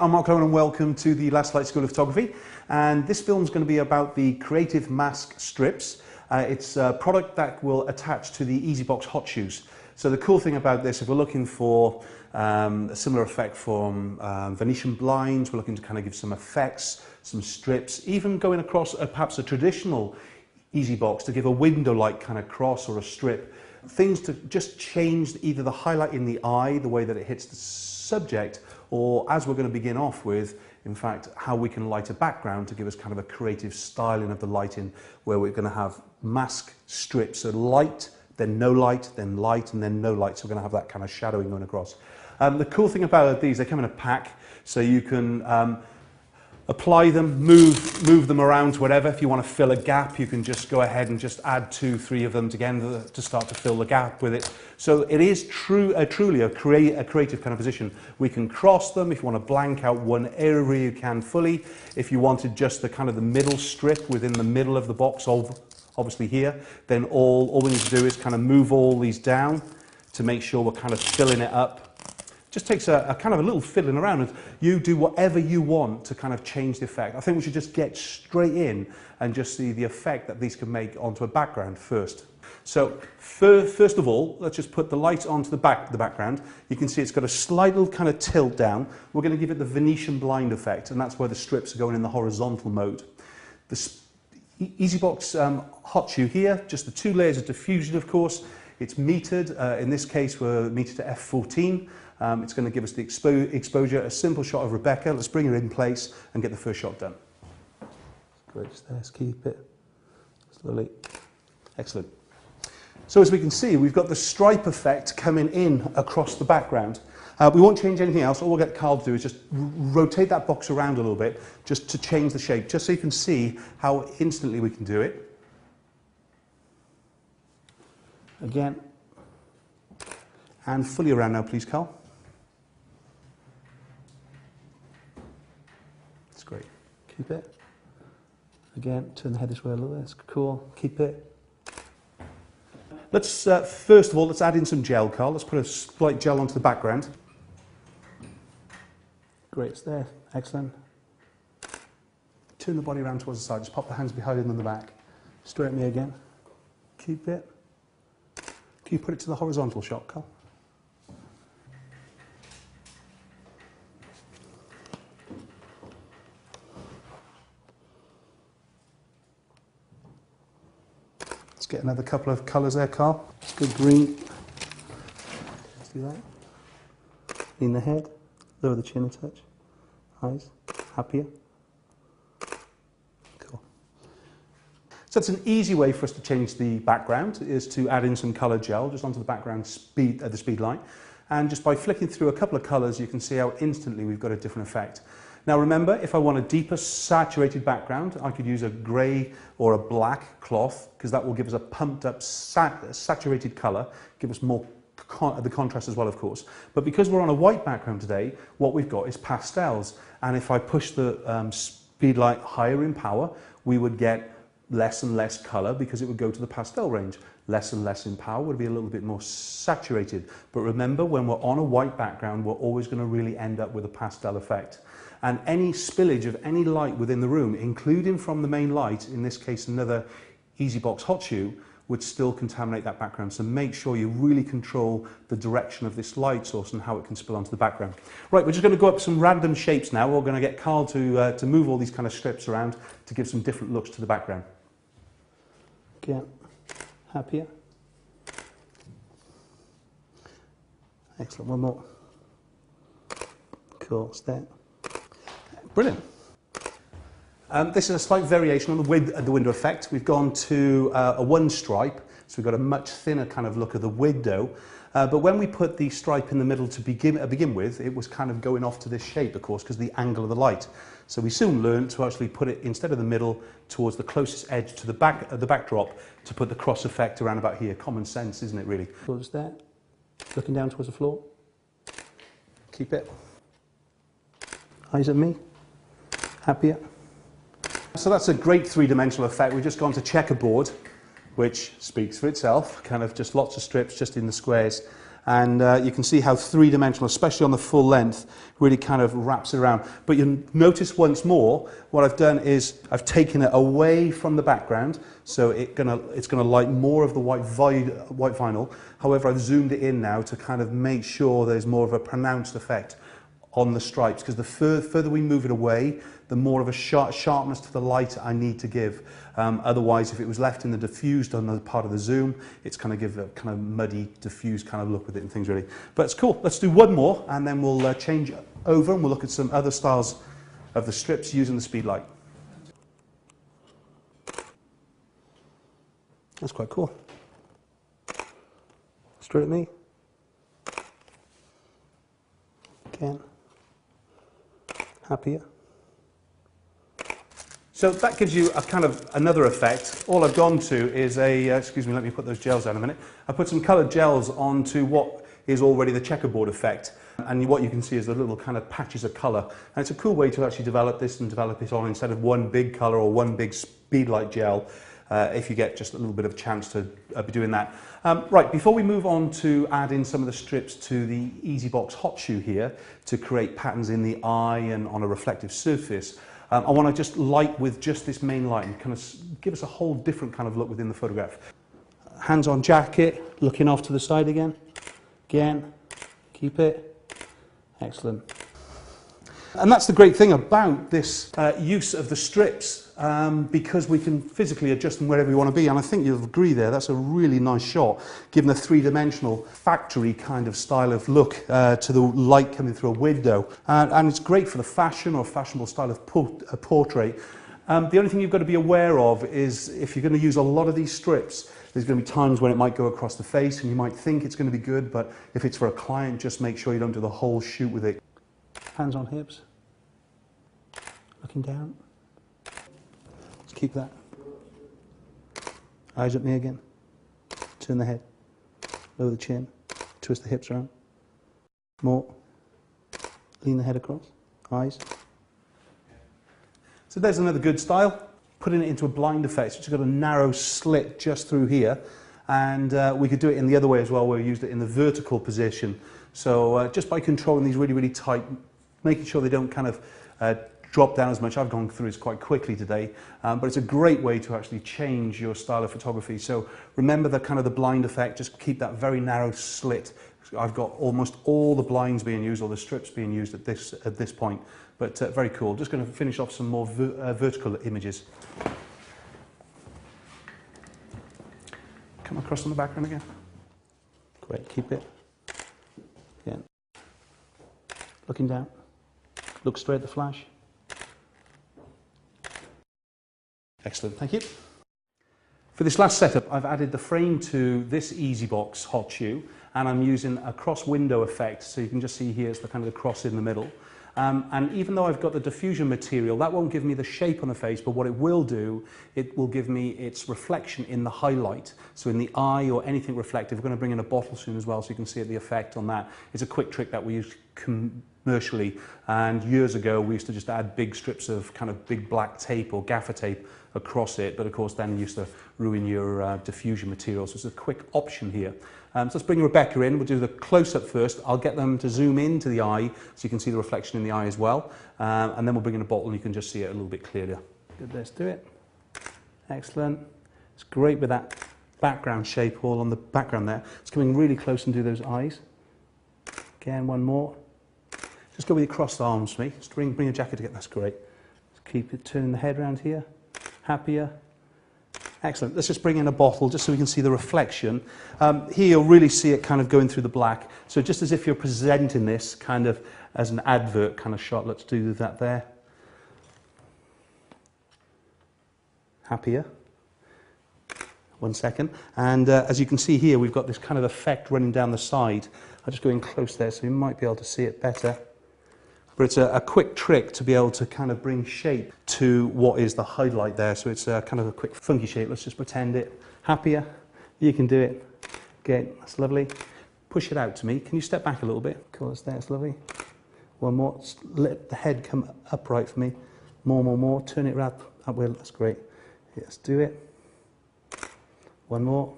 I'm Mark Owen and welcome to the Lastolite School of Photography, and this film is going to be about the Creative Mask Strips. It's a product that will attach to the Ezybox hot shoes. So the cool thing about this, if we're looking for a similar effect from Venetian blinds, we're looking to kind of give some effects, some strips, even going across perhaps a traditional Ezybox to give a window light kind of cross or a strip, things to just change either the highlight in the eye, the way that it hits the subject, or as we're going to begin off with, in fact, how we can light a background to give us kind of a creative styling of the lighting, where we're going to have mask strips, so light, then no light, then light, and then no light. So we're going to have that kind of shadowing going across. The cool thing about these, they come in a pack, so you can apply them, move them around to whatever. If you want to fill a gap, you can just go ahead and just add 2, 3 of them together to start to fill the gap with it. So it is truly a creative kind of position. We can cross them. If you want to blank out one area, you can fully. If you wanted just the kind of the middle strip within the middle of the box, obviously here, then all we need to do is kind of move all these down to make sure we're kind of filling it up. Just takes a kind of a little fiddling around, and you do whatever you want to kind of change the effect. I think we should just get straight in and just see the effect that these can make onto a background first. So first of all, let's just put the light onto the background. You can see it's got a slight little kind of tilt down. We're going to give it the Venetian blind effect, and that's where the strips are going in the horizontal mode. The Ezybox hot shoe here, just the 2 layers of diffusion, of course. It's metered. In this case, we're metered to f14. It's going to give us the exposure, a simple shot of Rebecca. Let's bring her in place and get the first shot done. Great, let's keep it slowly. Excellent. So as we can see, we've got the stripe effect coming in across the background. We won't change anything else. All we'll get Carl to do is just rotate that box around a little bit, just to change the shape, just so you can see how instantly we can do it. Again. And fully around now, please, Carl. That's great. Keep it. Again, turn the head this way a little bit. That's cool. Keep it. Let's, first of all, let's add in some gel, Carl. Let's put a slight gel onto the background. Great, it's there. Excellent. Turn the body around towards the side. Just pop the hands behind and on the back. Straight at me again. Keep it. Can you put it to the horizontal shot, Carl? Let's get another couple of colours there, Carl. It's good green. Let's do that. In the head. Lower the chin a touch. Eyes. Happier. Cool. So it's an easy way for us to change the background, is to add in some colour gel just onto the background the speed light. And just by flicking through a couple of colours, you can see how instantly we've got a different effect. Now remember, if I want a deeper saturated background, I could use a grey or a black cloth, because that will give us a pumped up saturated colour, give us more the contrast as well, of course. But because we're on a white background today, what we've got is pastels. And if I push the speed light higher in power, we would get less and less colour, because it would go to the pastel range. Less and less in power would be a little bit more saturated. But remember, when we're on a white background, we're always going to really end up with a pastel effect. And any spillage of any light within the room, including from the main light, in this case another Ezybox hot shoe, would still contaminate that background. So make sure you really control the direction of this light source and how it can spill onto the background. Right, we're just going to go up some random shapes now. We're going to get Carl to move all these kind of strips around to give some different looks to the background. Again, happier. Excellent, one more. Cool, step. Brilliant. This is a slight variation on the window effect. We've gone to a 1 stripe, so we've got a much thinner kind of look of the window. But when we put the stripe in the middle to begin with, it was kind of going off to this shape, of course, because of the angle of the light. So we soon learned to actually put it, instead of the middle, towards the closest edge to the backdrop, to put the cross effect around about here. Common sense, isn't it, really? Towards there, looking down towards the floor. Keep it. Eyes at me. Happier. So that's a great 3-dimensional effect. We've just gone to checkerboard, which speaks for itself, kind of just lots of strips just in the squares. And you can see how three-dimensional, especially on the full length, really kind of wraps it around. But you'll notice once more, what I've done is I've taken it away from the background, so it's gonna light more of the white vinyl. However, I've zoomed it in now to kind of make sure there's more of a pronounced effect on the stripes, because the further we move it away, the more of a sharpness to the light I need to give. Otherwise, if it was left in the diffused on the part of the zoom, it's kind of give a kind of muddy, diffused kind of look with it and things really. But it's cool. Let's do one more, and then we'll change over and we'll look at some other styles of the strips using the speed light. That's quite cool. Straight at me. Again. Happier. So that gives you a kind of another effect. All I've gone to is excuse me, let me put those gels down a minute. I put some coloured gels onto what is already the checkerboard effect. And what you can see is the little kind of patches of colour. And it's a cool way to actually develop this and develop it on instead of one big colour or one big speedlight gel. If you get just a little bit of a chance to be doing that. Right, before we move on to add in some of the strips to the Ezybox hot shoe here to create patterns in the eye and on a reflective surface, I want to just light with just this main light and kind of give us a whole different kind of look within the photograph. Hands on jacket, looking off to the side again. Again, keep it. Excellent. And that's the great thing about this use of the strips, because we can physically adjust them wherever we want to be. And I think you'll agree there, that's a really nice shot, given a three-dimensional factory kind of style of look to the light coming through a window. And it's great for the fashion or fashionable style of portrait. The only thing you've got to be aware of is if you're going to use a lot of these strips, there's going to be times when it might go across the face and you might think it's going to be good, but if it's for a client, just make sure you don't do the whole shoot with it. Hands on hips, looking down. Let's keep that. Eyes at me again. Turn the head, lower the chin, twist the hips around. More. Lean the head across. Eyes. So there's another good style. Putting it into a blind effect, so it's got a narrow slit just through here. And we could do it in the other way as well, where we used it in the vertical position. So just by controlling these really, really tight, making sure they don't kind of drop down as much. I've gone through this quite quickly today, but it's a great way to actually change your style of photography. So remember the kind of the blind effect, just keep that very narrow slit. I've got almost all the blinds being used, or the strips being used at this point, but very cool. Just going to finish off some more vertical images. Come across on the background again. Great, keep it. Again. Looking down. Look straight at the flash. Excellent, thank you. For this last setup, I've added the frame to this Ezybox hot shoe, and I'm using a cross window effect, so you can just see here it's the kind of the cross in the middle. And even though I've got the diffusion material, that won't give me the shape on the face, but what it will do, it will give me its reflection in the highlight. So in the eye or anything reflective, we're going to bring in a bottle soon as well, so you can see the effect on that. It's a quick trick that we use commercially, and years ago we used to just add big strips of kind of big black tape or gaffer tape across it, but of course then you used to ruin your diffusion material, so it's a quick option here. So let's bring Rebecca in. We'll do the close-up first. I'll get them to zoom into the eye so you can see the reflection in the eye as well, and then we'll bring in a bottle and you can just see it a little bit clearer. Good, let's do it. Excellent. It's great with that background shape all on the background there. It's coming really close and do those eyes. Again, one more. Just go with your crossed arms for me. Just bring your jacket again. That's great. Just keep it turning the head around here. Happier. Excellent. Let's just bring in a bottle just so we can see the reflection. Here you'll really see it kind of going through the black. So just as if you're presenting this kind of as an advert kind of shot. Let's do that there. Happier. 1 second. And as you can see here, we've got this kind of effect running down the side. I'll just go in close there so you might be able to see it better. But it's a quick trick to be able to kind of bring shape to what is the highlight there. So it's kind of a quick funky shape. Let's just pretend it. Happier. You can do it. Okay, that's lovely. Push it out to me. Can you step back a little bit? Cool, it's there, it's lovely. One more. Let the head come upright for me. More. Turn it around. Upward. That's great. Let's do it. One more.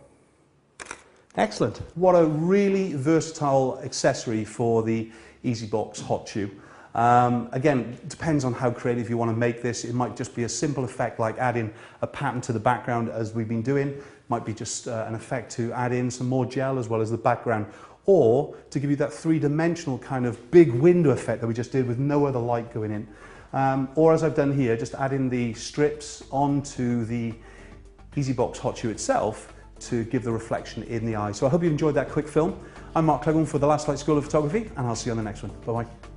Excellent. What a really versatile accessory for the Ezybox hot shoe. Again, it depends on how creative you want to make this. It might just be a simple effect like adding a pattern to the background as we've been doing. It might be just an effect to add in some more gel as well as the background, or to give you that three-dimensional kind of big window effect that we just did with no other light going in. Or as I've done here, just adding the strips onto the Ezybox hot shoe itself to give the reflection in the eye. So I hope you enjoyed that quick film. I'm Mark Clegg for the Lastolite School of Photography, and I'll see you on the next one. Bye-bye.